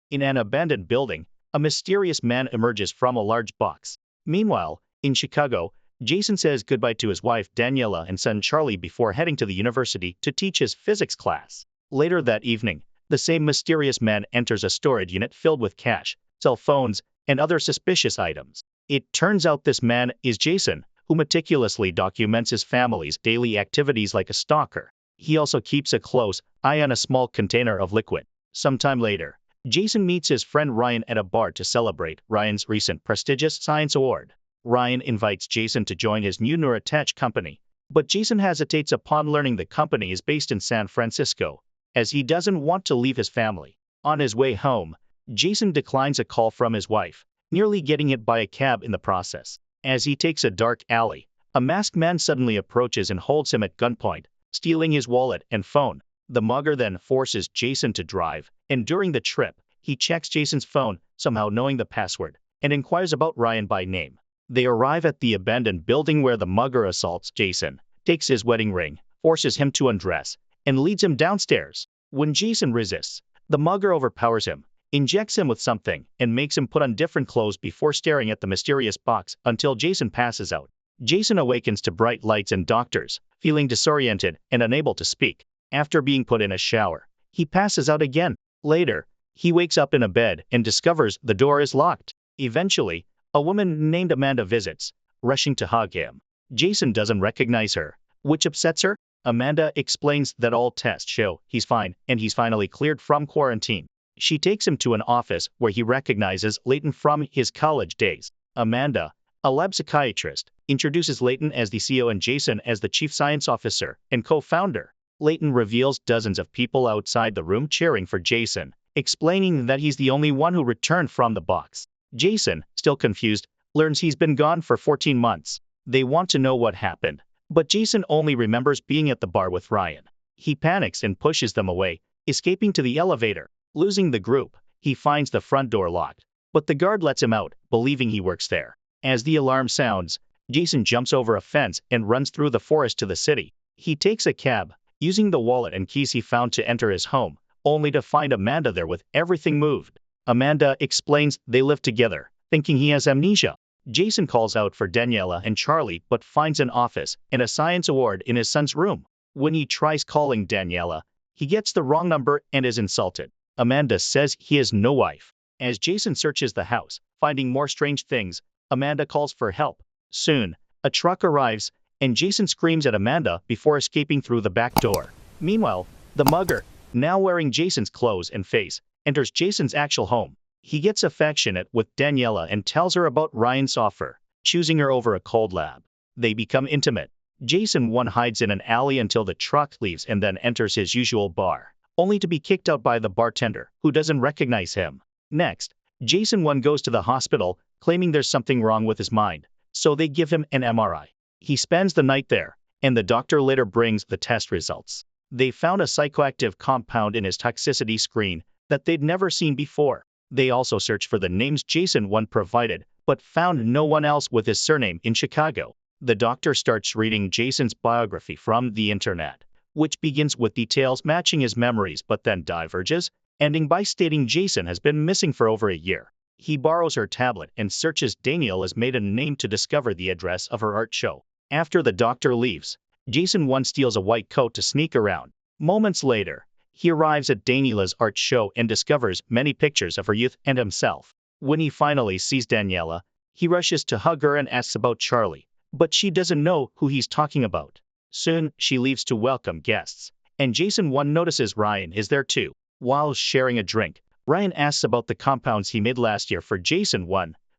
In an abandoned building, a mysterious man emerges from a large box. Meanwhile, in Chicago, Jason says goodbye to his wife Daniela and son Charlie before heading to the university to teach his physics class. Later that evening, the same mysterious man enters a storage unit filled with cash, cell phones, and other suspicious items. It turns out this man is Jason, who meticulously documents his family's daily activities like a stalker. He also keeps a close eye on a small container of liquid. Sometime later, Jason meets his friend Ryan at a bar to celebrate Ryan's recent prestigious science award. Ryan invites Jason to join his new neurotech company, but Jason hesitates upon learning the company is based in San Francisco, as he doesn't want to leave his family. On his way home, Jason declines a call from his wife, nearly getting hit by a cab in the process. As he takes a dark alley, a masked man suddenly approaches and holds him at gunpoint, stealing his wallet and phone. The mugger then forces Jason to drive, and during the trip, he checks Jason's phone, somehow knowing the password, and inquires about Ryan by name. They arrive at the abandoned building where the mugger assaults Jason, takes his wedding ring, forces him to undress, and leads him downstairs. When Jason resists, the mugger overpowers him, injects him with something, and makes him put on different clothes before staring at the mysterious box until Jason passes out. Jason awakens to bright lights and doctors, feeling disoriented and unable to speak. After being put in a shower, he passes out again. Later, he wakes up in a bed and discovers the door is locked. Eventually, a woman named Amanda visits, rushing to hug him. Jason doesn't recognize her, which upsets her. Amanda explains that all tests show he's fine and he's finally cleared from quarantine. She takes him to an office where he recognizes Leighton from his college days. Amanda, a lab psychiatrist, introduces Leighton as the CEO and Jason as the chief science officer and co-founder. Leighton reveals dozens of people outside the room cheering for Jason, explaining that he's the only one who returned from the box. Jason, still confused, learns he's been gone for 14 months. They want to know what happened, but Jason only remembers being at the bar with Ryan. He panics and pushes them away, escaping to the elevator. Losing the group, he finds the front door locked, but the guard lets him out, believing he works there. As the alarm sounds, Jason jumps over a fence and runs through the forest to the city. He takes a cab, using the wallet and keys he found to enter his home, only to find Amanda there with everything moved. Amanda explains they live together, thinking he has amnesia. Jason calls out for Daniela and Charlie but finds an office and a science award in his son's room. When he tries calling Daniela, he gets the wrong number and is insulted. Amanda says he has no wife. As Jason searches the house, finding more strange things, Amanda calls for help. Soon, a truck arrives, and Jason screams at Amanda before escaping through the back door. Meanwhile, the mugger, now wearing Jason's clothes and face, enters Jason's actual home. He gets affectionate with Daniela and tells her about Ryan's offer, choosing her over a cold lab. They become intimate. Jason hides in an alley until the truck leaves and then enters his usual bar, only to be kicked out by the bartender, who doesn't recognize him. Next, Jason goes to the hospital, claiming there's something wrong with his mind, so they give him an MRI. He spends the night there, and the doctor later brings the test results. They found a psychoactive compound in his toxicity screen that they'd never seen before. They also searched for the names Jason provided, but found no one else with his surname in Chicago. The doctor starts reading Jason's biography from the internet, which begins with details matching his memories but then diverges, ending by stating Jason has been missing for over a year. He borrows her tablet and searches Daniela's maiden name to discover the address of her art show. After the doctor leaves, Jason steals a white coat to sneak around. Moments later, he arrives at Daniela's art show and discovers many pictures of her youth and himself. When he finally sees Daniela, he rushes to hug her and asks about Charlie, but she doesn't know who he's talking about. Soon, she leaves to welcome guests, and Jason notices Ryan is there too. While sharing a drink, Ryan asks about the compounds he made last year for Jason,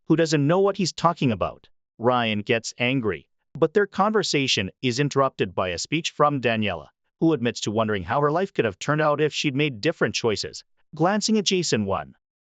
who doesn't know what he's talking about. Ryan gets angry, but their conversation is interrupted by a speech from Daniela, who admits to wondering how her life could have turned out if she'd made different choices. Glancing at Jason.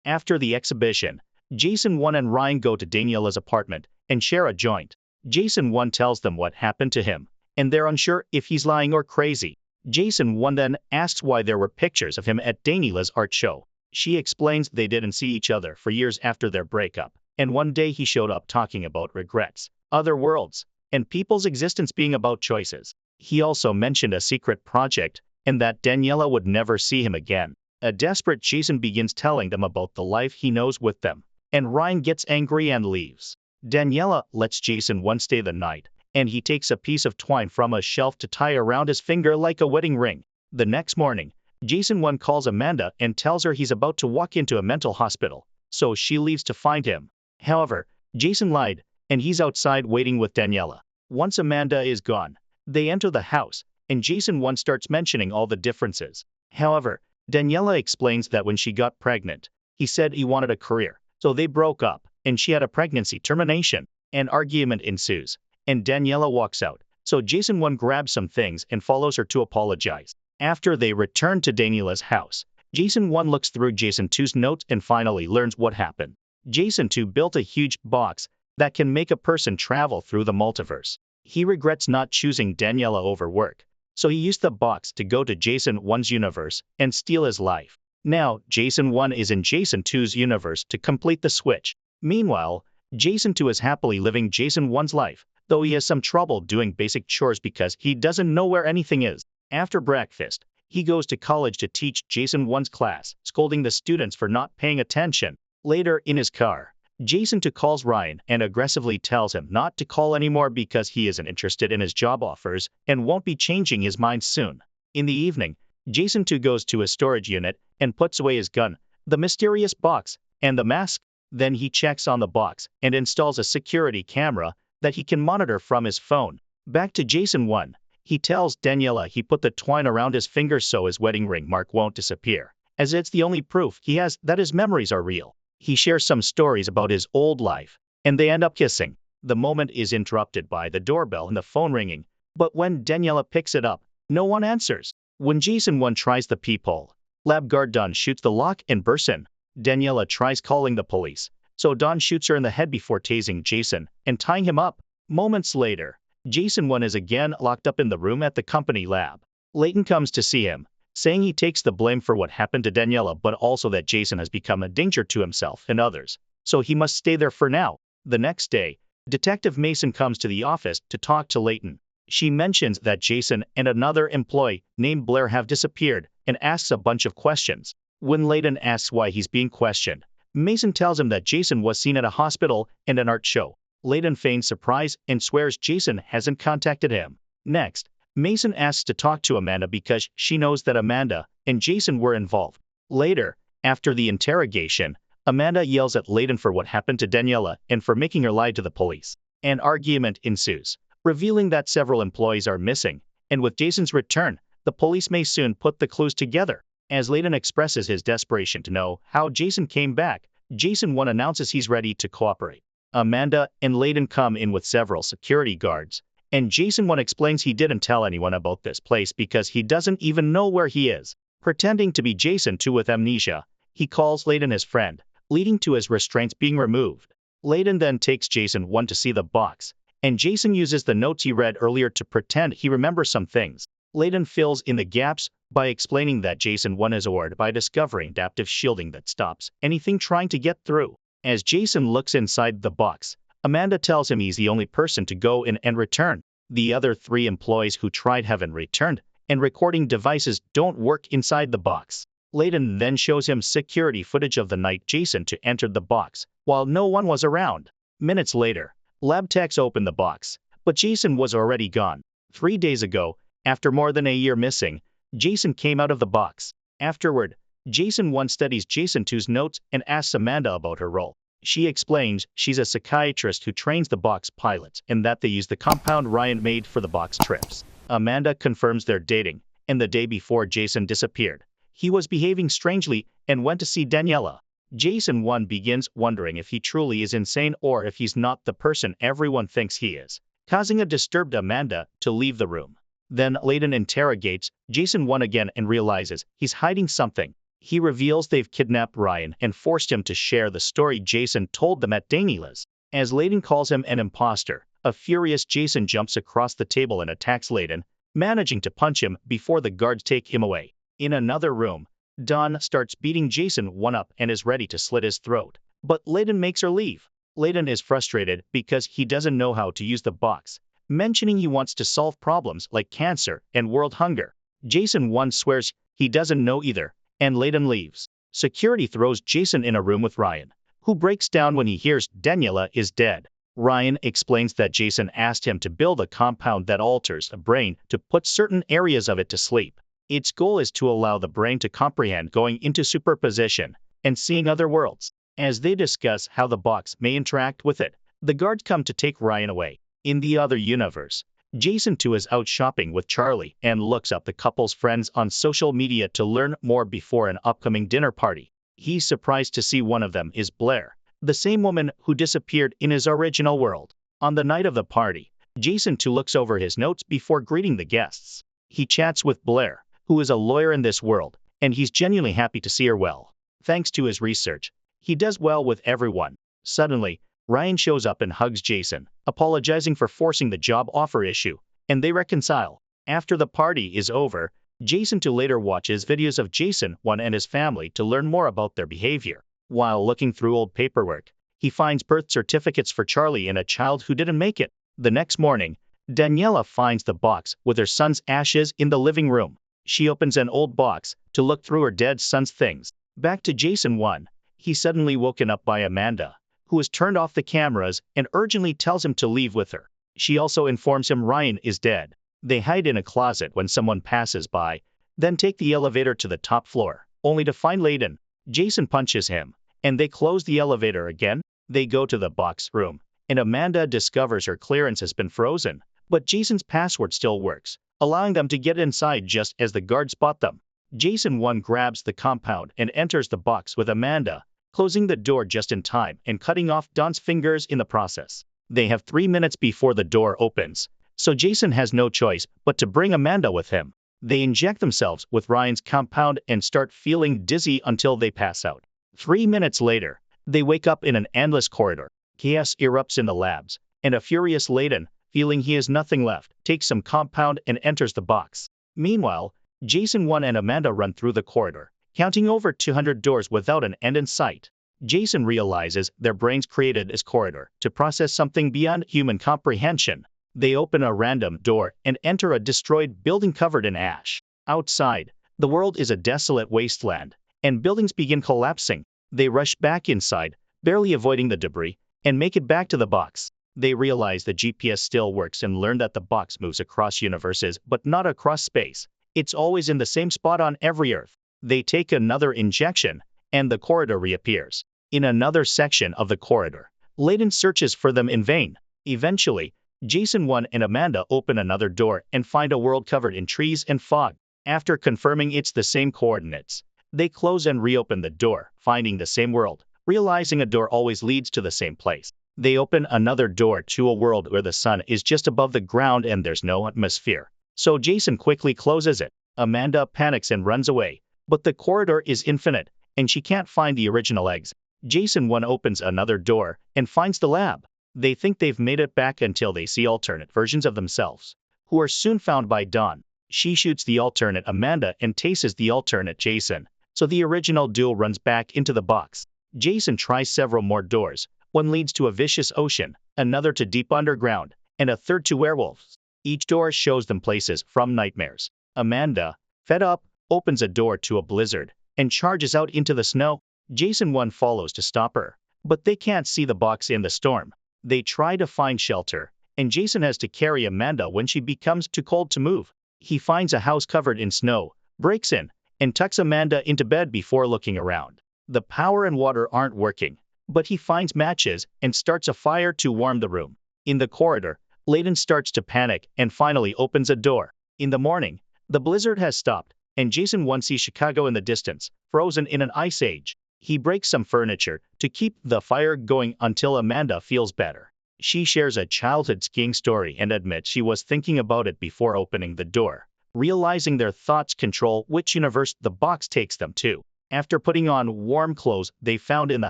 After the exhibition, Jason and Ryan go to Daniela's apartment and share a joint. Jason tells them what happened to him, and they're unsure if he's lying or crazy. Jason then asks why there were pictures of him at Daniela's art show. She explains they didn't see each other for years after their breakup, and one day he showed up talking about regrets, other worlds, and people's existence being about choices. He also mentioned a secret project, and that Daniela would never see him again. A desperate Jason begins telling them about the life he knows with them, and Ryan gets angry and leaves. Daniela lets Jason 1 stay the night, and he takes a piece of twine from a shelf to tie around his finger like a wedding ring. The next morning, Jason 1 calls Amanda and tells her he's about to walk into a mental hospital, so she leaves to find him. However, Jason lied, and he's outside waiting with Daniela. Once Amanda is gone, they enter the house, and Jason 1 starts mentioning all the differences. However, Daniela explains that when she got pregnant, he said he wanted a career, so they broke up, and she had a pregnancy termination. An argument ensues, and Daniela walks out, so Jason 1 grabs some things and follows her to apologize. After they return to Daniela's house, Jason 1 looks through Jason 2's notes and finally learns what happened. Jason 2 built a huge box that can make a person travel through the multiverse. He regrets not choosing Daniela over work, so he used the box to go to Jason 1's universe and steal his life. Now, Jason 1 is in Jason 2's universe to complete the switch. Meanwhile, Jason 2 is happily living Jason 1's life, though he has some trouble doing basic chores because he doesn't know where anything is. After breakfast, he goes to college to teach Jason 1's class, scolding the students for not paying attention. Later, in his car, Jason 2 calls Ryan and aggressively tells him not to call anymore because he isn't interested in his job offers and won't be changing his mind soon. In the evening, Jason 2 goes to a storage unit and puts away his gun, the mysterious box, and the mask. Then he checks on the box and installs a security camera that he can monitor from his phone. Back to Jason 1, he tells Daniela he put the twine around his finger so his wedding ring mark won't disappear, as it's the only proof he has that his memories are real. He shares some stories about his old life, and they end up kissing. The moment is interrupted by the doorbell and the phone ringing, but when Daniela picks it up, no one answers. When Jason 1 tries the peephole, lab guard Don shoots the lock and bursts in. Daniela tries calling the police, so Don shoots her in the head before tasing Jason and tying him up. Moments later, Jason 1 is again locked up in the room at the company lab. Layton comes to see him, saying he takes the blame for what happened to Daniela but also that Jason has become a danger to himself and others, so he must stay there for now. The next day, Detective Mason comes to the office to talk to Layton. She mentions that Jason and another employee named Blair have disappeared and asks a bunch of questions. When Layton asks why he's being questioned, Mason tells him that Jason was seen at a hospital and an art show. Layton feigns surprise and swears Jason hasn't contacted him. Next, Mason asks to talk to Amanda because she knows that Amanda and Jason were involved. Later, after the interrogation, Amanda yells at Layton for what happened to Daniela and for making her lie to the police. An argument ensues, revealing that several employees are missing, and with Jason's return, the police may soon put the clues together. As Layton expresses his desperation to know how Jason came back, Jason 1 announces he's ready to cooperate. Amanda and Layton come in with several security guards, and Jason 1 explains he didn't tell anyone about this place because he doesn't even know where he is. Pretending to be Jason 2 with amnesia, he calls Layton his friend, leading to his restraints being removed. Layton then takes Jason 1 to see the box, and Jason uses the notes he read earlier to pretend he remembers some things. Layton fills in the gaps by explaining that Jason 1 is awed by discovering adaptive shielding that stops anything trying to get through. As Jason looks inside the box, Amanda tells him he's the only person to go in and return. The other 3 employees who tried haven't returned, and recording devices don't work inside the box. Layton then shows him security footage of the night Jason 2 entered the box, while no one was around. Minutes later, lab techs opened the box, but Jason was already gone. 3 days ago, after more than a year missing, Jason came out of the box. Afterward, Jason 1 studies Jason 2's notes and asks Amanda about her role. She explains she's a psychiatrist who trains the box pilots and that they use the compound Ryan made for the box trips. Amanda confirms they're dating, and the day before Jason disappeared, he was behaving strangely and went to see Daniela. Jason 1 begins wondering if he truly is insane or if he's not the person everyone thinks he is, causing a disturbed Amanda to leave the room. Then Layton interrogates Jason 1 again and realizes he's hiding something. He reveals they've kidnapped Ryan and forced him to share the story Jason told them at Daniela's. As Layton calls him an imposter, a furious Jason jumps across the table and attacks Layton, managing to punch him before the guards take him away. In another room, Dawn starts beating Jason 1 up and is ready to slit his throat, but Layton makes her leave. Layton is frustrated because he doesn't know how to use the box, mentioning he wants to solve problems like cancer and world hunger. Jason 1 swears he doesn't know either, and Layden leaves. Security throws Jason in a room with Ryan, who breaks down when he hears Daniela is dead. Ryan explains that Jason asked him to build a compound that alters a brain to put certain areas of it to sleep. Its goal is to allow the brain to comprehend going into superposition and seeing other worlds. As they discuss how the box may interact with it, the guards come to take Ryan away. In the other universe, Jason too is out shopping with Charlie and looks up the couple's friends on social media to learn more before an upcoming dinner party. He's surprised to see one of them is Blair, the same woman who disappeared in his original world. On the night of the party, Jason too looks over his notes before greeting the guests. He chats with Blair, who is a lawyer in this world, and he's genuinely happy to see her well. Thanks to his research, he does well with everyone. Suddenly, Ryan shows up and hugs Jason, apologizing for forcing the job offer issue, and they reconcile. After the party is over, Jason too later watches videos of Jason 1 and his family to learn more about their behavior. While looking through old paperwork, he finds birth certificates for Charlie and a child who didn't make it. The next morning, Daniela finds the box with her son's ashes in the living room. She opens an old box to look through her dead son's things. Back to Jason 1. He's suddenly woken up by Amanda, who has turned off the cameras and urgently tells him to leave with her. She also informs him Ryan is dead. They hide in a closet when someone passes by, then take the elevator to the top floor, only to find Layden. Jason punches him, and they close the elevator again. They go to the box room, and Amanda discovers her clearance has been frozen, but Jason's password still works, allowing them to get inside just as the guards spot them. Jason 1 grabs the compound and enters the box with Amanda, closing the door just in time and cutting off Don's fingers in the process. They have 3 minutes before the door opens, so Jason has no choice but to bring Amanda with him. They inject themselves with Ryan's compound and start feeling dizzy until they pass out. 3 minutes later, they wake up in an endless corridor. Chaos erupts in the labs, and a furious Layden, feeling he has nothing left, takes some compound and enters the box. Meanwhile, Jason 1 and Amanda run through the corridor, counting over 200 doors without an end in sight. Jason realizes their brains created this corridor to process something beyond human comprehension. They open a random door and enter a destroyed building covered in ash. Outside, the world is a desolate wasteland, and buildings begin collapsing. They rush back inside, barely avoiding the debris, and make it back to the box. They realize the GPS still works and learn that the box moves across universes but not across space. It's always in the same spot on every Earth. They take another injection, and the corridor reappears. In another section of the corridor, Layden searches for them in vain. Eventually, Jason 1 and Amanda open another door and find a world covered in trees and fog. After confirming it's the same coordinates, they close and reopen the door, finding the same world. Realizing a door always leads to the same place, they open another door to a world where the sun is just above the ground and there's no atmosphere. So Jason quickly closes it. Amanda panics and runs away, but the corridor is infinite, and she can't find the original exit. Jason 1 opens another door and finds the lab. They think they've made it back until they see alternate versions of themselves, who are soon found by Dawn. She shoots the alternate Amanda and tases the alternate Jason, so the original duo runs back into the box. Jason tries several more doors. One leads to a vicious ocean, another to deep underground, and a third to werewolves. Each door shows them places from nightmares. Amanda, fed up, opens a door to a blizzard and charges out into the snow. Jason 1 follows to stop her, but they can't see the box in the storm. They try to find shelter, and Jason has to carry Amanda when she becomes too cold to move. He finds a house covered in snow, breaks in, and tucks Amanda into bed before looking around. The power and water aren't working, but he finds matches and starts a fire to warm the room. In the corridor, Layden starts to panic and finally opens a door. In the morning, the blizzard has stopped, and Jason 1 sees Chicago in the distance, frozen in an ice age. He breaks some furniture to keep the fire going until Amanda feels better. She shares a childhood skiing story and admits she was thinking about it before opening the door, realizing their thoughts control which universe the box takes them to. After putting on warm clothes they found in the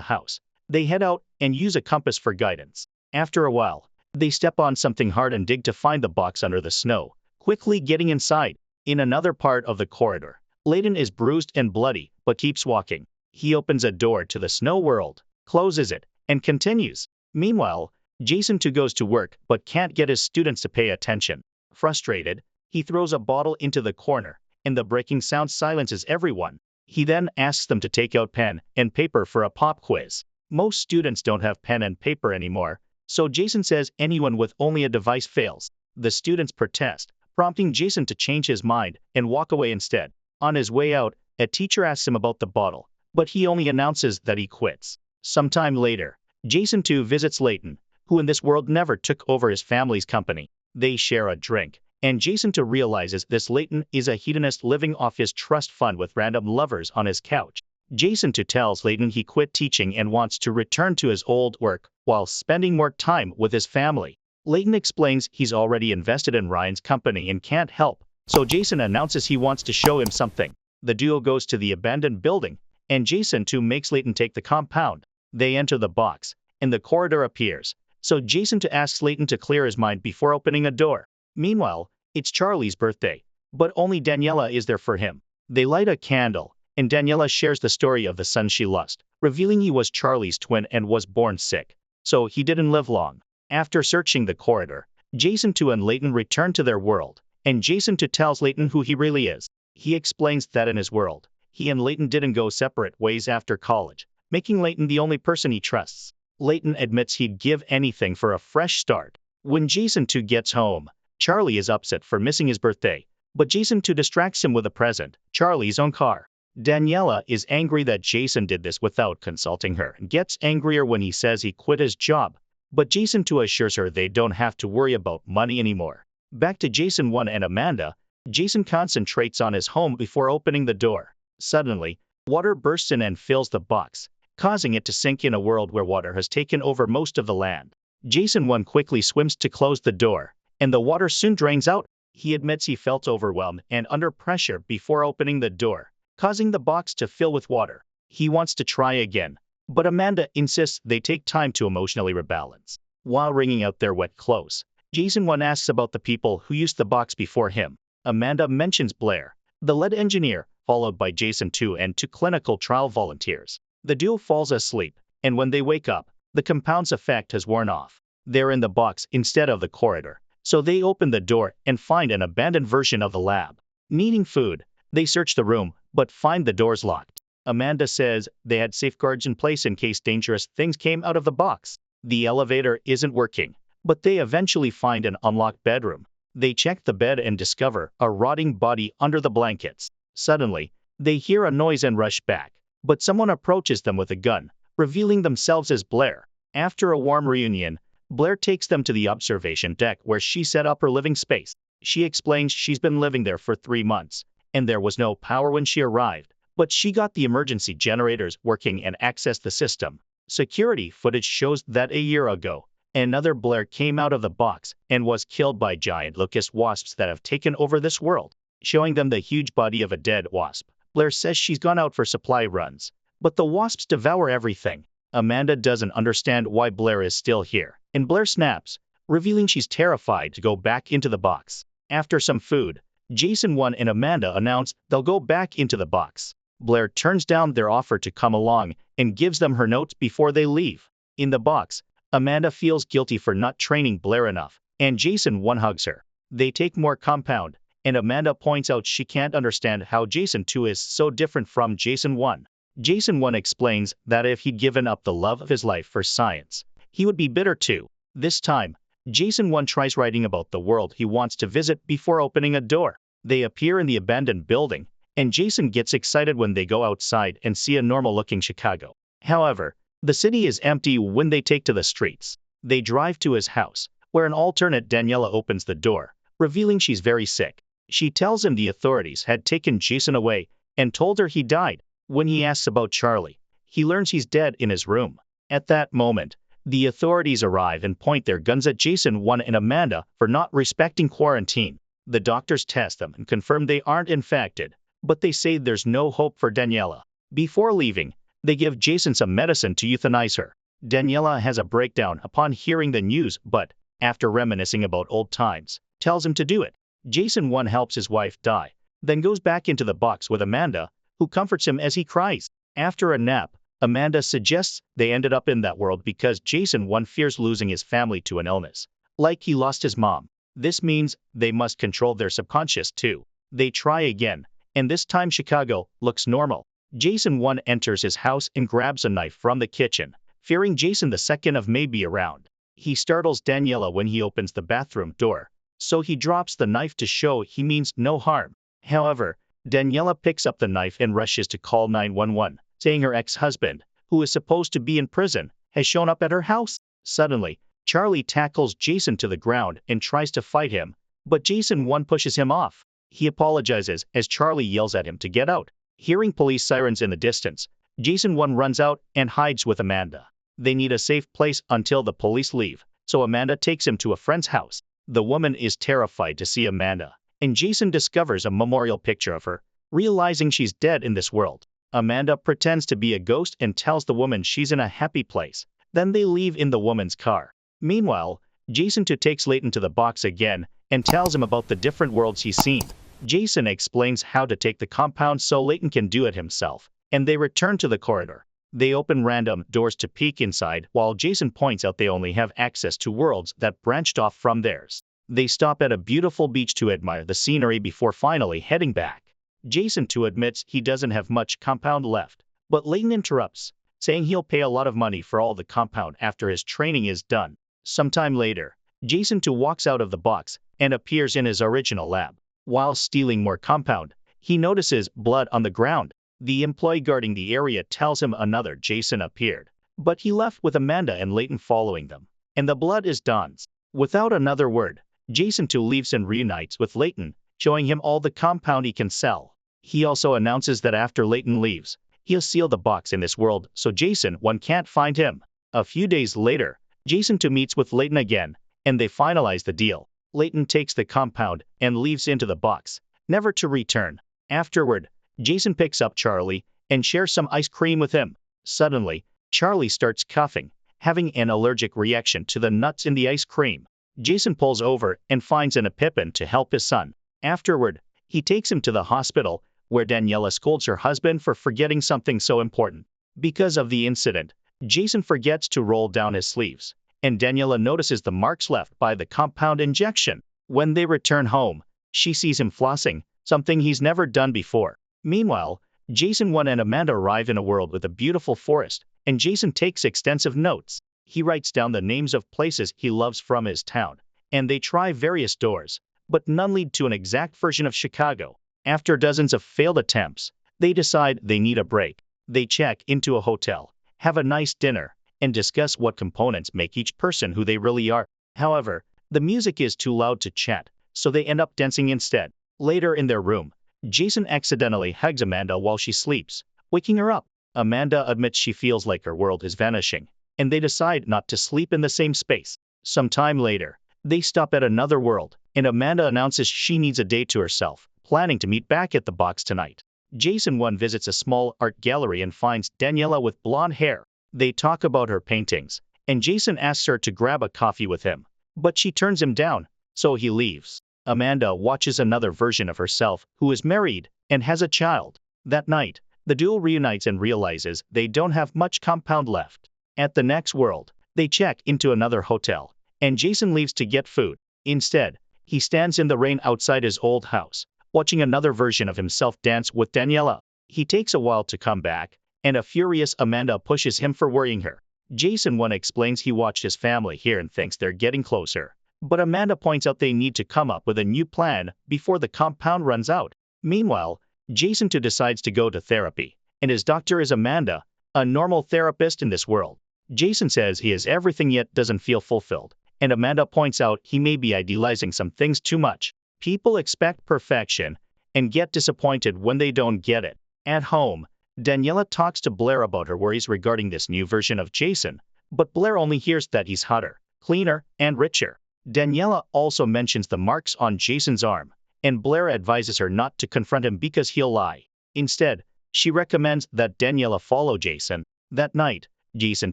house, they head out and use a compass for guidance. After a while, they step on something hard and dig to find the box under the snow, quickly getting inside. In another part of the corridor, Layden is bruised and bloody, but keeps walking. He opens a door to the snow world, closes it, and continues. Meanwhile, Jason 2 goes to work but can't get his students to pay attention. Frustrated, he throws a bottle into the corner, and the breaking sound silences everyone. He then asks them to take out pen and paper for a pop quiz. Most students don't have pen and paper anymore, so Jason says anyone with only a device fails. The students protest, prompting Jason to change his mind and walk away instead. On his way out, a teacher asks him about the bottle, but he only announces that he quits. Sometime later, Jason too visits Layton, who in this world never took over his family's company. They share a drink, and Jason too realizes this Layton is a hedonist living off his trust fund with random lovers on his couch. Jason too tells Layton he quit teaching and wants to return to his old work while spending more time with his family. Layton explains he's already invested in Ryan's company and can't help, so Jason announces he wants to show him something. The duo goes to the abandoned building, and Jason too makes Layton take the compound. They enter the box, and the corridor appears, so Jason too asks Layton to clear his mind before opening a door. Meanwhile, it's Charlie's birthday, but only Daniela is there for him. They light a candle, and Daniela shares the story of the son she lost, revealing he was Charlie's twin and was born sick, so he didn't live long. After searching the corridor, Jason too and Layton return to their world, and Jason too tells Layton who he really is. He explains that in his world, he and Layton didn't go separate ways after college, making Layton the only person he trusts. Layton admits he'd give anything for a fresh start. When Jason too gets home, Charlie is upset for missing his birthday, but Jason too distracts him with a present, Charlie's own car. Daniela is angry that Jason did this without consulting her and gets angrier when he says he quit his job, but Jason too assures her they don't have to worry about money anymore. Back to Jason 1 and Amanda, Jason concentrates on his home before opening the door. Suddenly, water bursts in and fills the box, causing it to sink in a world where water has taken over most of the land. Jason 1 quickly swims to close the door, and the water soon drains out. He admits he felt overwhelmed and under pressure before opening the door, causing the box to fill with water. He wants to try again, but Amanda insists they take time to emotionally rebalance. While wringing out their wet clothes, Jason 1 asks about the people who used the box before him. Amanda mentions Blair, the lead engineer, followed by Jason 2 and 2 clinical trial volunteers. The duo falls asleep, and when they wake up, the compound's effect has worn off. They're in the box instead of the corridor, so they open the door and find an abandoned version of the lab. Needing food, they search the room, but find the doors locked. Amanda says they had safeguards in place in case dangerous things came out of the box. The elevator isn't working, but they eventually find an unlocked bedroom. They check the bed and discover a rotting body under the blankets. Suddenly, they hear a noise and rush back, but someone approaches them with a gun, revealing themselves as Blair. After a warm reunion, Blair takes them to the observation deck where she set up her living space. She explains she's been living there for 3 months, and there was no power when she arrived, but she got the emergency generators working and accessed the system. Security footage shows that a year ago, another Blair came out of the box and was killed by giant locust wasps that have taken over this world, showing them the huge body of a dead wasp. Blair says she's gone out for supply runs, but the wasps devour everything. Amanda doesn't understand why Blair is still here, and Blair snaps, revealing she's terrified to go back into the box. After some food, Jason 1 and Amanda announce they'll go back into the box. Blair turns down their offer to come along and gives them her notes before they leave. In the box, Amanda feels guilty for not training Blair enough, and Jason 1 hugs her. They take more compound, and Amanda points out she can't understand how Jason 2 is so different from Jason 1. Jason 1 explains that if he'd given up the love of his life for science, he would be bitter too. This time, Jason 1 tries writing about the world he wants to visit before opening a door. They appear in the abandoned building, and Jason gets excited when they go outside and see a normal-looking Chicago. However, the city is empty when they take to the streets. They drive to his house, where an alternate Daniela opens the door, revealing she's very sick. She tells him the authorities had taken Jason away and told her he died. When he asks about Charlie, he learns he's dead in his room. At that moment, the authorities arrive and point their guns at Jason 1 and Amanda for not respecting quarantine. The doctors test them and confirm they aren't infected, but they say there's no hope for Daniela. Before leaving, they give Jason some medicine to euthanize her. Daniela has a breakdown upon hearing the news, but, after reminiscing about old times, tells him to do it. Jason 1 helps his wife die, then goes back into the box with Amanda, who comforts him as he cries. After a nap, Amanda suggests they ended up in that world because Jason 1 fears losing his family to an illness, like he lost his mom. This means they must control their subconscious too. They try again, and this time Chicago looks normal. Jason 1 enters his house and grabs a knife from the kitchen, fearing Jason the second of may be around. He startles Daniela when he opens the bathroom door, so he drops the knife to show he means no harm. However, Daniela picks up the knife and rushes to call 911, saying her ex-husband, who is supposed to be in prison, has shown up at her house. Suddenly, Charlie tackles Jason to the ground and tries to fight him, but Jason 1 pushes him off. He apologizes as Charlie yells at him to get out. Hearing police sirens in the distance, Jason 1 runs out and hides with Amanda. They need a safe place until the police leave, so Amanda takes him to a friend's house. The woman is terrified to see Amanda, and Jason discovers a memorial picture of her, realizing she's dead in this world. Amanda pretends to be a ghost and tells the woman she's in a happy place. Then they leave in the woman's car. Meanwhile, Jason 2 takes Layton to the box again and tells him about the different worlds he's seen. Jason explains how to take the compound so Layton can do it himself, and they return to the corridor. They open random doors to peek inside, while Jason points out they only have access to worlds that branched off from theirs. They stop at a beautiful beach to admire the scenery before finally heading back. Jason 2 admits he doesn't have much compound left, but Layton interrupts, saying he'll pay a lot of money for all the compound after his training is done. Sometime later, Jason 2 walks out of the box and appears in his original lab. While stealing more compound, he notices blood on the ground. The employee guarding the area tells him another Jason appeared, but he left with Amanda and Layton following them, and the blood is Don's. Without another word, Jason 2 leaves and reunites with Layton, showing him all the compound he can sell. He also announces that after Layton leaves, he'll seal the box in this world so Jason 1 can't find him. A few days later, Jason 2 meets with Layton again, and they finalize the deal. Layton takes the compound and leaves into the box, never to return. Afterward, Jason picks up Charlie and shares some ice cream with him. Suddenly, Charlie starts coughing, having an allergic reaction to the nuts in the ice cream. Jason pulls over and finds an EpiPen to help his son. Afterward, he takes him to the hospital, where Daniela scolds her husband for forgetting something so important. Because of the incident, Jason forgets to roll down his sleeves, and Daniela notices the marks left by the compound injection. When they return home, she sees him flossing, something he's never done before. Meanwhile, Jason 1 and Amanda arrive in a world with a beautiful forest, and Jason takes extensive notes. He writes down the names of places he loves from his town, and they try various doors, but none lead to an exact version of Chicago. After dozens of failed attempts, they decide they need a break. They check into a hotel, have a nice dinner, and discuss what components make each person who they really are. However, the music is too loud to chat, so they end up dancing instead. Later in their room, Jason accidentally hugs Amanda while she sleeps, waking her up. Amanda admits she feels like her world is vanishing, and they decide not to sleep in the same space. Sometime later, they stop at another world, and Amanda announces she needs a day to herself, planning to meet back at the box tonight. Jason 1 visits a small art gallery and finds Daniela with blonde hair. They talk about her paintings, and Jason asks her to grab a coffee with him, but she turns him down, so he leaves. Amanda watches another version of herself who is married and has a child. That night, the duo reunites and realizes they don't have much compound left. At the next world, they check into another hotel, and Jason leaves to get food. Instead, he stands in the rain outside his old house, watching another version of himself dance with Daniela. He takes a while to come back, and a furious Amanda pushes him for worrying her. Jason 1 explains he watched his family here and thinks they're getting closer, but Amanda points out they need to come up with a new plan before the compound runs out. Meanwhile, Jason 2 decides to go to therapy, and his doctor is Amanda, a normal therapist in this world. Jason says he has everything yet doesn't feel fulfilled, and Amanda points out he may be idealizing some things too much. People expect perfection and get disappointed when they don't get it. At home, Daniela talks to Blair about her worries regarding this new version of Jason, but Blair only hears that he's hotter, cleaner, and richer. Daniela also mentions the marks on Jason's arm, and Blair advises her not to confront him because he'll lie. Instead, she recommends that Daniela follow Jason. That night, Jason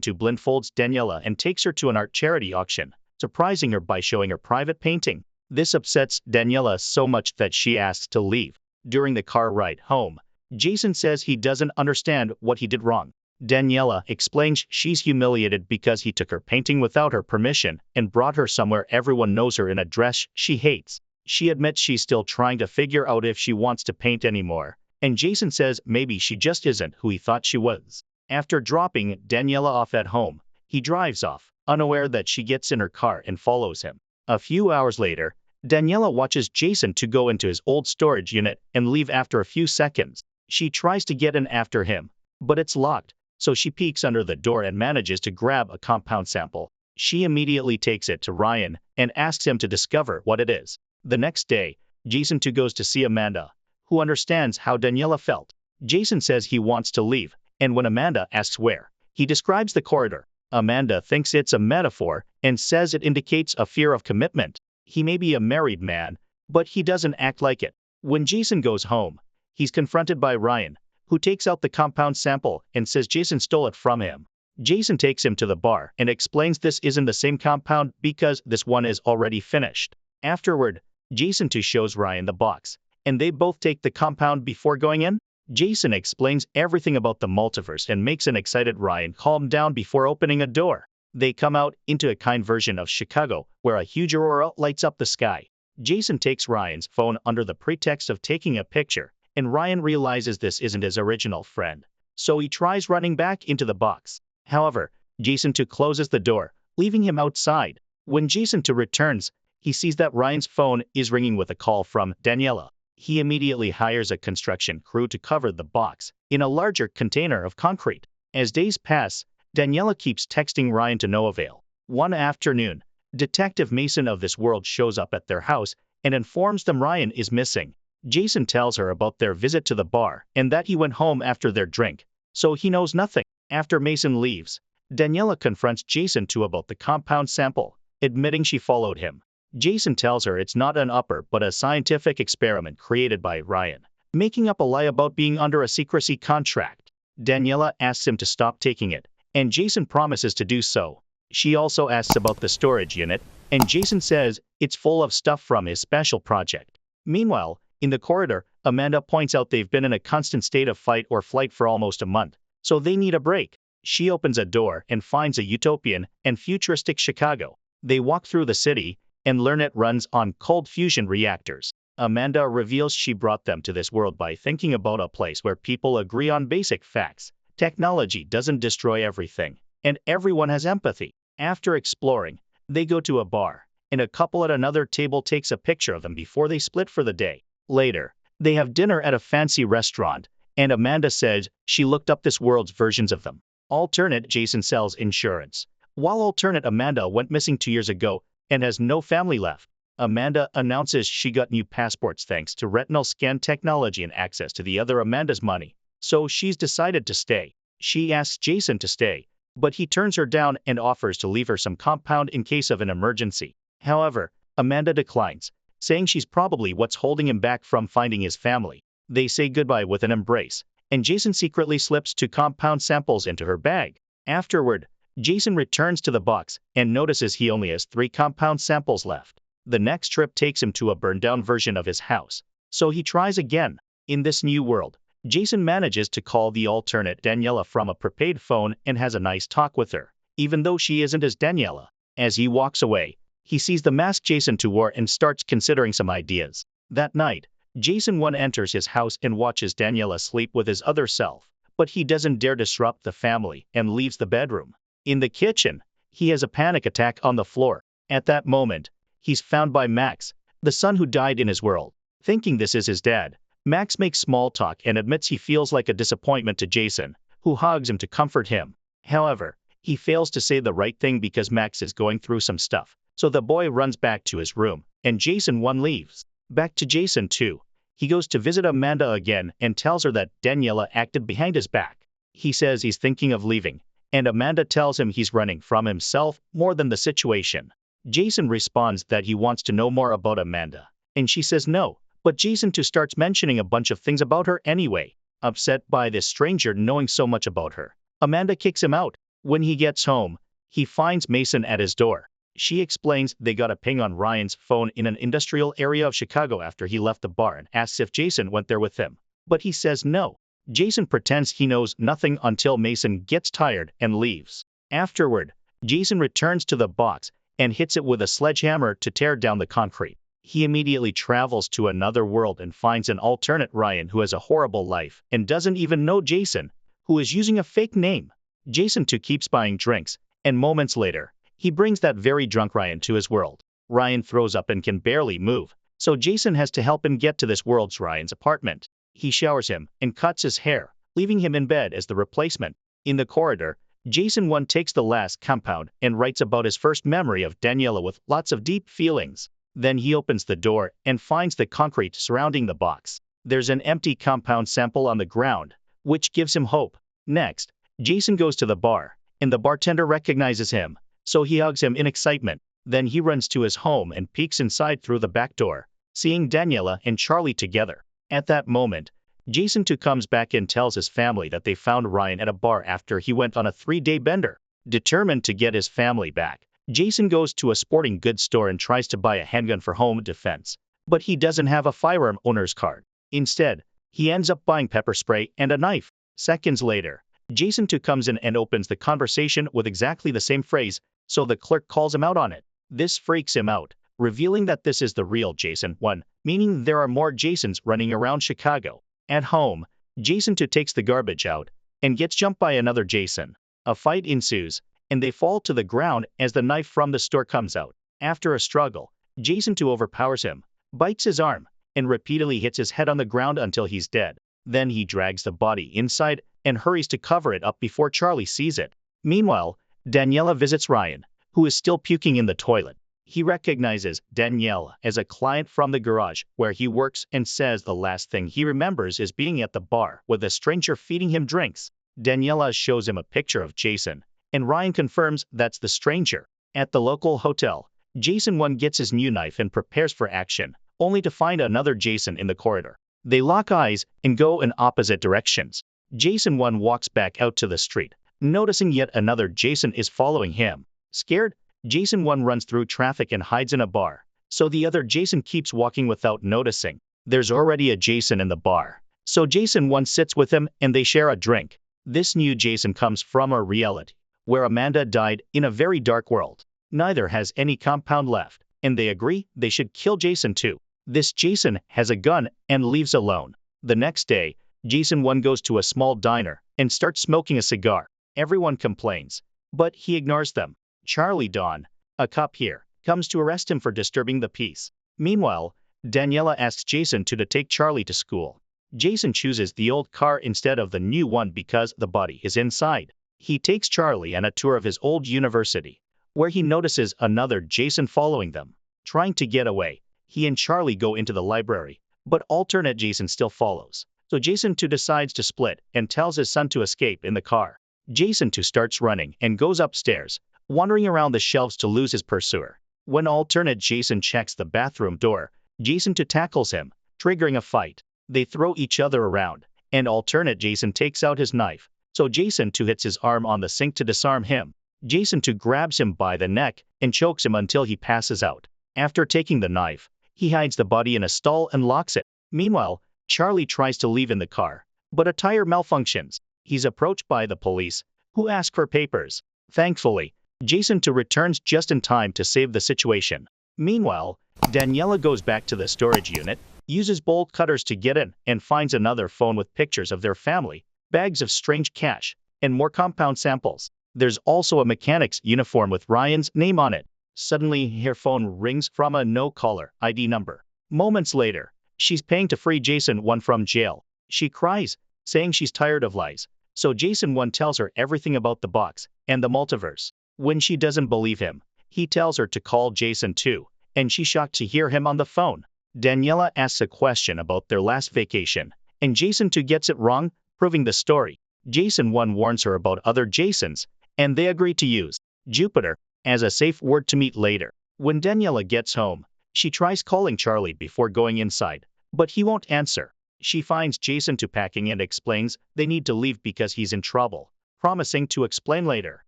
2 blindfolds Daniela and takes her to an art charity auction, surprising her by showing her private painting. This upsets Daniela so much that she asks to leave. During the car ride home, Jason says he doesn't understand what he did wrong. Daniela explains she's humiliated because he took her painting without her permission and brought her somewhere everyone knows her in a dress she hates. She admits she's still trying to figure out if she wants to paint anymore, and Jason says maybe she just isn't who he thought she was. After dropping Daniela off at home, he drives off, unaware that she gets in her car and follows him. A few hours later, Daniela watches Jason to go into his old storage unit and leave after a few seconds. She tries to get in after him, but it's locked, so she peeks under the door and manages to grab a compound sample. She immediately takes it to Ryan and asks him to discover what it is. The next day, Jason too goes to see Amanda, who understands how Daniela felt. Jason says he wants to leave, and when Amanda asks where, he describes the corridor. Amanda thinks it's a metaphor and says it indicates a fear of commitment. He may be a married man, but he doesn't act like it. When Jason goes home, he's confronted by Ryan, who takes out the compound sample and says Jason stole it from him. Jason takes him to the bar and explains this isn't the same compound because this one is already finished. Afterward, Jason too shows Ryan the box, and they both take the compound before going in. Jason explains everything about the multiverse and makes an excited Ryan calm down before opening a door. They come out into a kind version of Chicago, where a huge aurora lights up the sky. Jason takes Ryan's phone under the pretext of taking a picture, and Ryan realizes this isn't his original friend, so he tries running back into the box. However, Jason too closes the door, leaving him outside. When Jason too returns, he sees that Ryan's phone is ringing with a call from Daniela. He immediately hires a construction crew to cover the box in a larger container of concrete. As days pass, Daniela keeps texting Ryan to no avail. One afternoon, Detective Mason of this world shows up at their house and informs them Ryan is missing. Jason tells her about their visit to the bar and that he went home after their drink, so he knows nothing. After Mason leaves, Daniela confronts Jason too about the compound sample, admitting she followed him. Jason tells her it's not an upper but a scientific experiment created by Ryan, making up a lie about being under a secrecy contract. Daniela asks him to stop taking it, and Jason promises to do so. She also asks about the storage unit, and Jason says it's full of stuff from his special project. Meanwhile, in the corridor, Amanda points out they've been in a constant state of fight or flight for almost a month, so they need a break. She opens a door and finds a utopian and futuristic Chicago. They walk through the city and learn it runs on cold fusion reactors. Amanda reveals she brought them to this world by thinking about a place where people agree on basic facts. Technology doesn't destroy everything, and everyone has empathy. After exploring, they go to a bar, and a couple at another table takes a picture of them before they split for the day. Later, they have dinner at a fancy restaurant, and Amanda says she looked up this world's versions of them. Alternate Jason sells insurance, while alternate Amanda went missing 2 years ago and has no family left. Amanda announces she got new passports thanks to retinal scan technology and access to the other Amanda's money, so she's decided to stay. She asks Jason to stay, but he turns her down and offers to leave her some compound in case of an emergency. However, Amanda declines, saying she's probably what's holding him back from finding his family. They say goodbye with an embrace, and Jason secretly slips 2 compound samples into her bag. Afterward, Jason returns to the box and notices he only has 3 compound samples left. The next trip takes him to a burned-down version of his house, so he tries again. In this new world, Jason manages to call the alternate Daniela from a prepaid phone and has a nice talk with her, even though she isn't as Daniela. As he walks away, he sees the mask Jason too wore and starts considering some ideas. That night, Jason 1 enters his house and watches Daniela sleep with his other self, but he doesn't dare disrupt the family and leaves the bedroom. In the kitchen, he has a panic attack on the floor. At that moment, he's found by Max, the son who died in his world. Thinking this is his dad, Max makes small talk and admits he feels like a disappointment to Jason, who hugs him to comfort him. However, he fails to say the right thing because Max is going through some stuff, so the boy runs back to his room, and Jason 1 leaves. Back to Jason 2. He goes to visit Amanda again and tells her that Daniela acted behind his back. He says he's thinking of leaving, and Amanda tells him he's running from himself more than the situation. Jason responds that he wants to know more about Amanda, and she says no, but Jason too starts mentioning a bunch of things about her anyway. Upset by this stranger knowing so much about her, Amanda kicks him out. When he gets home, he finds Mason at his door. She explains they got a ping on Ryan's phone in an industrial area of Chicago after he left the bar and asks if Jason went there with him, but he says no. Jason pretends he knows nothing until Mason gets tired and leaves. Afterward, Jason returns to the box and hits it with a sledgehammer to tear down the concrete. He immediately travels to another world and finds an alternate Ryan who has a horrible life and doesn't even know Jason, who is using a fake name. Jason too keeps buying drinks, and moments later, he brings that very drunk Ryan to his world. Ryan throws up and can barely move, so Jason has to help him get to this world's Ryan's apartment. He showers him and cuts his hair, leaving him in bed as the replacement. In the corridor, Jason 1 takes the last compound and writes about his first memory of Daniela with lots of deep feelings. Then he opens the door and finds the concrete surrounding the box. There's an empty compound sample on the ground, which gives him hope. Next, Jason goes to the bar, and the bartender recognizes him, so he hugs him in excitement. Then he runs to his home and peeks inside through the back door, seeing Daniela and Charlie together. At that moment, Jason too comes back and tells his family that they found Ryan at a bar after he went on a 3-day bender. Determined to get his family back, Jason goes to a sporting goods store and tries to buy a handgun for home defense, but he doesn't have a firearm owner's card. Instead, he ends up buying pepper spray and a knife. Seconds later, Jason too comes in and opens the conversation with exactly the same phrase, so the clerk calls him out on it. This freaks him out, revealing that this is the real Jason 1, meaning there are more Jasons running around Chicago. At home, Jason too takes the garbage out and gets jumped by another Jason. A fight ensues, and they fall to the ground as the knife from the store comes out. After a struggle, Jason too overpowers him, bites his arm, and repeatedly hits his head on the ground until he's dead. Then he drags the body inside and hurries to cover it up before Charlie sees it. Meanwhile, Daniela visits Ryan, who is still puking in the toilet. He recognizes Daniela as a client from the garage where he works and says the last thing he remembers is being at the bar with a stranger feeding him drinks. Daniela shows him a picture of Jason, and Ryan confirms that's the stranger. At the local hotel, Jason 1 gets his new knife and prepares for action, only to find another Jason in the corridor. They lock eyes and go in opposite directions. Jason 1 walks back out to the street, noticing yet another Jason is following him. Scared, Jason 1 runs through traffic and hides in a bar, so the other Jason keeps walking without noticing. There's already a Jason in the bar, so Jason 1 sits with him and they share a drink. This new Jason comes from a reality where Amanda died in a very dark world. Neither has any compound left, and they agree they should kill Jason too. This Jason has a gun and leaves alone. The next day, Jason 1 goes to a small diner and starts smoking a cigar. Everyone complains, but he ignores them. Charlie Dawn, a cop here, comes to arrest him for disturbing the peace. Meanwhile, Daniela asks Jason to take Charlie to school. Jason chooses the old car instead of the new one because the body is inside. He takes Charlie on a tour of his old university, where he notices another Jason following them. Trying to get away, he and Charlie go into the library, but alternate Jason still follows. So Jason too decides to split and tells his son to escape in the car. Jason too starts running and goes upstairs, wandering around the shelves to lose his pursuer. When alternate Jason checks the bathroom door, Jason too tackles him, triggering a fight. They throw each other around, and alternate Jason takes out his knife, so Jason too hits his arm on the sink to disarm him. Jason too grabs him by the neck and chokes him until he passes out. After taking the knife, he hides the body in a stall and locks it. Meanwhile, Charlie tries to leave in the car, but a tire malfunctions. He's approached by the police, who ask for papers. Thankfully, Jason too returns just in time to save the situation. Meanwhile, Daniela goes back to the storage unit, uses bolt cutters to get in, and finds another phone with pictures of their family, bags of strange cash, and more compound samples. There's also a mechanic's uniform with Ryan's name on it. Suddenly, her phone rings from a no-caller ID number. Moments later, she's paying to free Jason 1 from jail. She cries, saying she's tired of lies. So Jason 1 tells her everything about the box and the multiverse. When she doesn't believe him, he tells her to call Jason 2, and she's shocked to hear him on the phone. Daniela asks a question about their last vacation, and Jason 2 gets it wrong, proving the story. Jason 1 warns her about other Jasons, and they agree to use Jupiter as a safe word to meet later. When Daniela gets home, she tries calling Charlie before going inside, but he won't answer. She finds Jason 2 packing and explains they need to leave because he's in trouble, promising to explain later.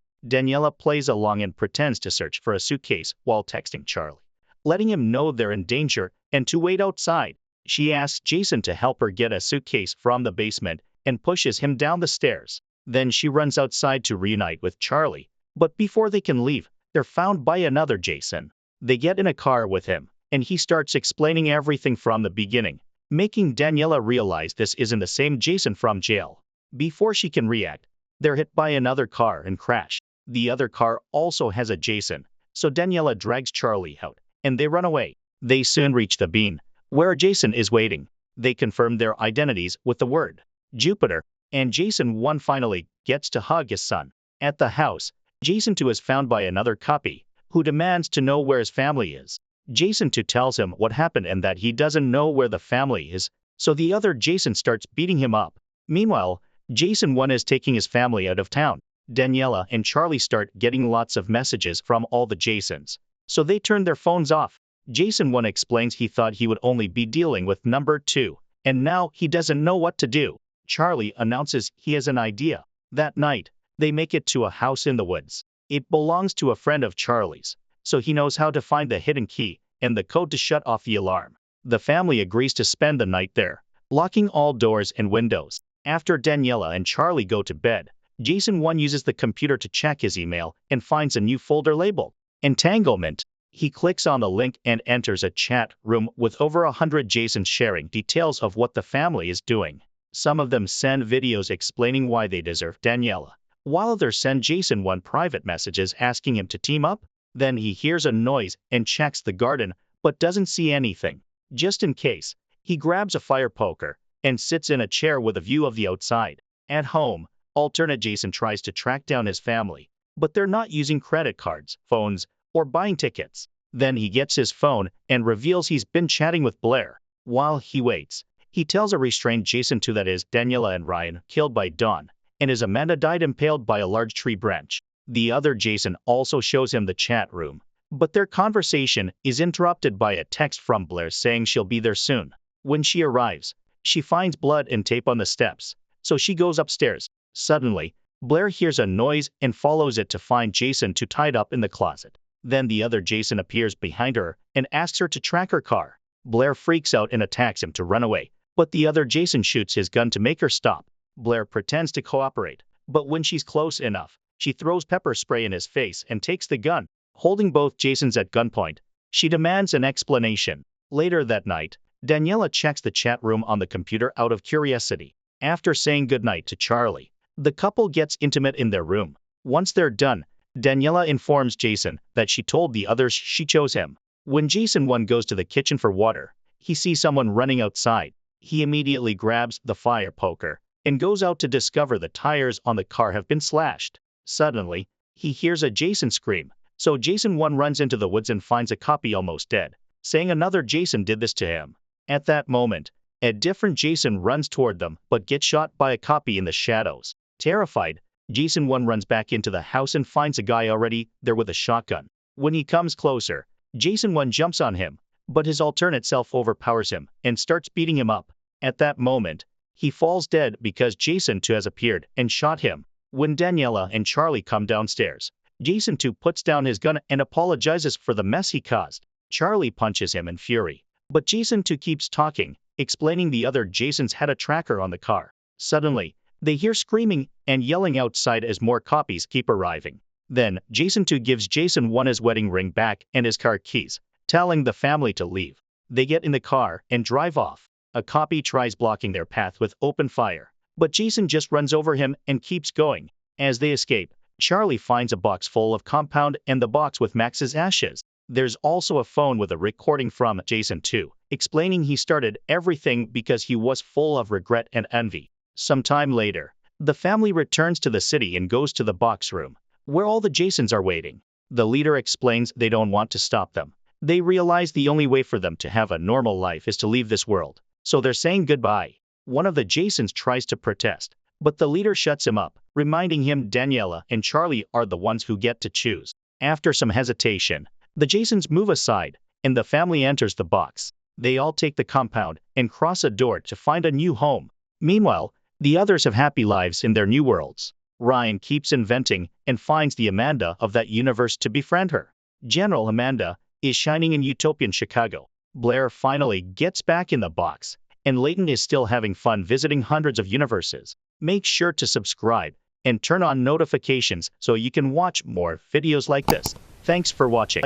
Daniela plays along and pretends to search for a suitcase while texting Charlie, letting him know they're in danger and to wait outside. She asks Jason to help her get a suitcase from the basement and pushes him down the stairs. Then she runs outside to reunite with Charlie, but before they can leave, they're found by another Jason. They get in a car with him, and he starts explaining everything from the beginning, making Daniela realize this isn't the same Jason from jail. Before she can react, they're hit by another car and crash. The other car also has a Jason, so Daniela drags Charlie out, and they run away. They soon reach the bean, where Jason is waiting. They confirm their identities with the word Jupiter, and Jason 1 finally gets to hug his son. At the house, Jason 2 is found by another copy, who demands to know where his family is. Jason 2 tells him what happened and that he doesn't know where the family is, so the other Jason starts beating him up. Meanwhile, Jason 1 is taking his family out of town. Daniela and Charlie start getting lots of messages from all the Jasons, so they turn their phones off. Jason 1 explains he thought he would only be dealing with number 2, and now he doesn't know what to do. Charlie announces he has an idea. That night, they make it to a house in the woods. It belongs to a friend of Charlie's, so he knows how to find the hidden key and the code to shut off the alarm. The family agrees to spend the night there, locking all doors and windows. After Daniela and Charlie go to bed, Jason 1 uses the computer to check his email and finds a new folder labeled Entanglement. He clicks on the link and enters a chat room with over 100 Jasons sharing details of what the family is doing. Some of them send videos explaining why they deserve Daniela, while others send Jason 1 private messages asking him to team up. Then he hears a noise and checks the garden, but doesn't see anything. Just in case, he grabs a fire poker and sits in a chair with a view of the outside. At home, alternate Jason tries to track down his family, but they're not using credit cards, phones, or buying tickets. Then he gets his phone and reveals he's been chatting with Blair. While he waits, he tells a restrained Jason 2 that is Daniela and Ryan killed by Dawn, and his Amanda died impaled by a large tree branch. The other Jason also shows him the chat room, but their conversation is interrupted by a text from Blair saying she'll be there soon. When she arrives, she finds blood and tape on the steps, so she goes upstairs. Suddenly, Blair hears a noise and follows it to find Jason 2 tied up in the closet. Then the other Jason appears behind her and asks her to track her car. Blair freaks out and attacks him to run away, but the other Jason shoots his gun to make her stop. Blair pretends to cooperate, but when she's close enough, she throws pepper spray in his face and takes the gun. Holding both Jasons at gunpoint, she demands an explanation. Later that night, Daniela checks the chat room on the computer out of curiosity. After saying goodnight to Charlie, the couple gets intimate in their room. Once they're done, Daniela informs Jason that she told the others she chose him. When Jason 1 goes to the kitchen for water, he sees someone running outside. He immediately grabs the fire poker and goes out to discover the tires on the car have been slashed. Suddenly, he hears a Jason scream, so Jason 1 runs into the woods and finds a copy almost dead, saying another Jason did this to him. At that moment, a different Jason runs toward them but gets shot by a copy in the shadows. Terrified, Jason 1 runs back into the house and finds a guy already there with a shotgun. When he comes closer, Jason 1 jumps on him, but his alternate self overpowers him and starts beating him up. At that moment, he falls dead because Jason 2 has appeared and shot him. When Daniela and Charlie come downstairs, Jason 2 puts down his gun and apologizes for the mess he caused. Charlie punches him in fury, but Jason 2 keeps talking, explaining the other Jasons had a tracker on the car. Suddenly, they hear screaming and yelling outside as more copies keep arriving. Then, Jason 2 gives Jason 1 his wedding ring back and his car keys, telling the family to leave. They get in the car and drive off. A copy tries blocking their path with open fire, but Jason just runs over him and keeps going. As they escape, Charlie finds a box full of compound and the box with Max's ashes. There's also a phone with a recording from Jason 2, explaining he started everything because he was full of regret and envy. Sometime later, the family returns to the city and goes to the box room, where all the Jasons are waiting. The leader explains they don't want to stop them. They realize the only way for them to have a normal life is to leave this world, so they're saying goodbye. One of the Jasons tries to protest, but the leader shuts him up, reminding him Daniela and Charlie are the ones who get to choose. After some hesitation, the Jasons move aside, and the family enters the box. They all take the compound and cross a door to find a new home. Meanwhile, the others have happy lives in their new worlds. Ryan keeps inventing and finds the Amanda of that universe to befriend her. General Amanda is shining in utopian Chicago. Blair finally gets back in the box, and Leighton is still having fun visiting hundreds of universes. Make sure to subscribe and turn on notifications so you can watch more videos like this. Thanks for watching.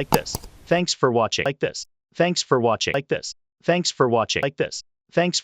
Thanks for watching. Like this. Thanks for watching. Like this. Thanks